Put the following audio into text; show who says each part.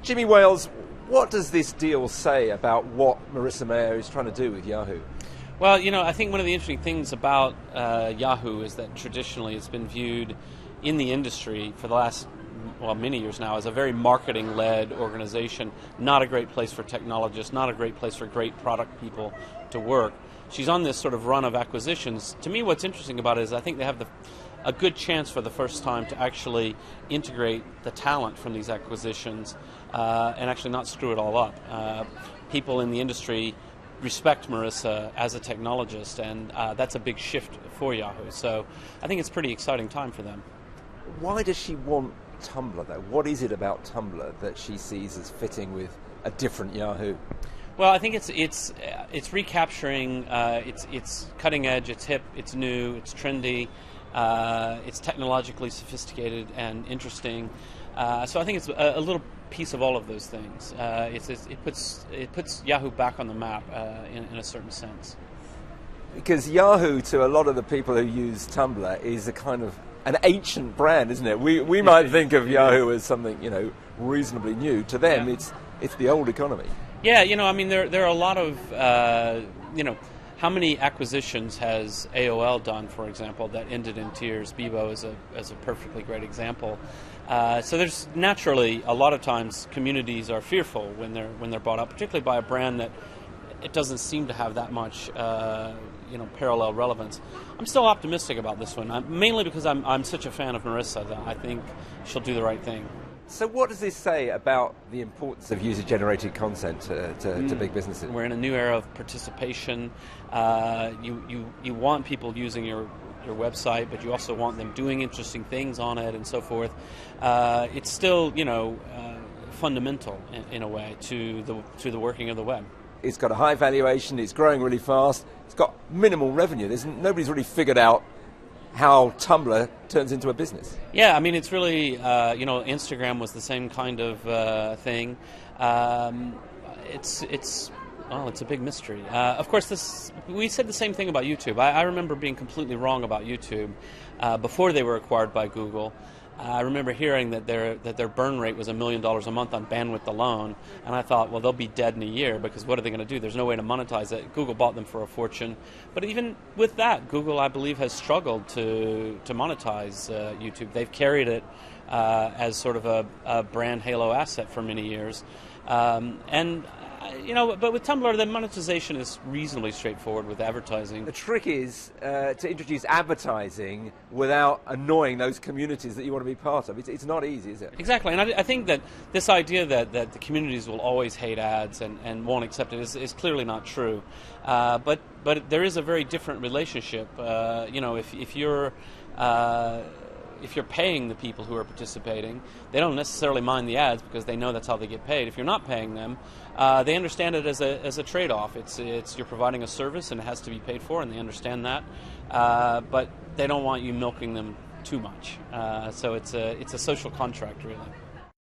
Speaker 1: Jimmy Wales, what does this deal say about what Marissa Mayer is trying to do with Yahoo?
Speaker 2: Well, I think one of the interesting things about Yahoo is that traditionally it's been viewed in the industry for the last, many years now as a very marketing-led organization, not a great place for technologists, not a great place for great product people to work. She's on this sort of run of acquisitions. To me, what's interesting about it is I think they have a good chance for the first time to actually integrate the talent from these acquisitions and actually not screw it all up. People in the industry respect Marissa as a technologist, and that's a big shift for Yahoo. So I think it's a pretty exciting time for them.
Speaker 1: Why does she want Tumblr, though? What is it about Tumblr that she sees as fitting with a different Yahoo?
Speaker 2: Well, I think it's recapturing. It's cutting edge. It's hip. It's new. It's trendy. It's technologically sophisticated and interesting. So I think it's a little piece of all of those things. It puts Yahoo back on the map in a certain sense.
Speaker 1: Because Yahoo, to a lot of the people who use Tumblr, is a kind of an ancient brand, isn't it? We might think of Yahoo as something reasonably new. To them, it's the old economy.
Speaker 2: Yeah, there are a lot of how many acquisitions has AOL done, for example, that ended in tears? Bebo is a perfectly great example. So there's naturally a lot of times communities are fearful when they're bought up, particularly by a brand that it doesn't seem to have that much parallel relevance. I'm still optimistic about this one, mainly because I'm such a fan of Marissa that I think she'll do the right thing.
Speaker 1: So what does this say about the importance of user-generated content to big businesses?
Speaker 2: We're in a new era of participation. You want people using your website, but you also want them doing interesting things on it and so forth. It's still, fundamental in a way to the working of the web.
Speaker 1: It's got a high valuation. It's growing really fast. It's got minimal revenue. Nobody's really figured out how Tumblr turns into a business.
Speaker 2: Yeah, it's really, Instagram was the same kind of thing. It's a big mystery. Of course, we said the same thing about YouTube. I remember being completely wrong about YouTube before they were acquired by Google. I remember hearing that their burn rate was $1 million a month on bandwidth alone, and I thought, well, they'll be dead in a year because what are they going to do? There's no way to monetize it. Google bought them for a fortune, but even with that, Google, I believe, has struggled to monetize YouTube. They've carried it as sort of a brand halo asset for many years, but with Tumblr, the monetization is reasonably straightforward with advertising.
Speaker 1: The trick is to introduce advertising without annoying those communities that you want to be part of. It's not easy, is it?
Speaker 2: Exactly, and I think that this idea that the communities will always hate ads and won't accept it is clearly not true. But there is a very different relationship. If you're paying the people who are participating, they don't necessarily mind the ads because they know that's how they get paid. If you're not paying them, they understand it as a trade-off. It's you're providing a service and it has to be paid for, and they understand that. But they don't want you milking them too much. So it's a social contract, really.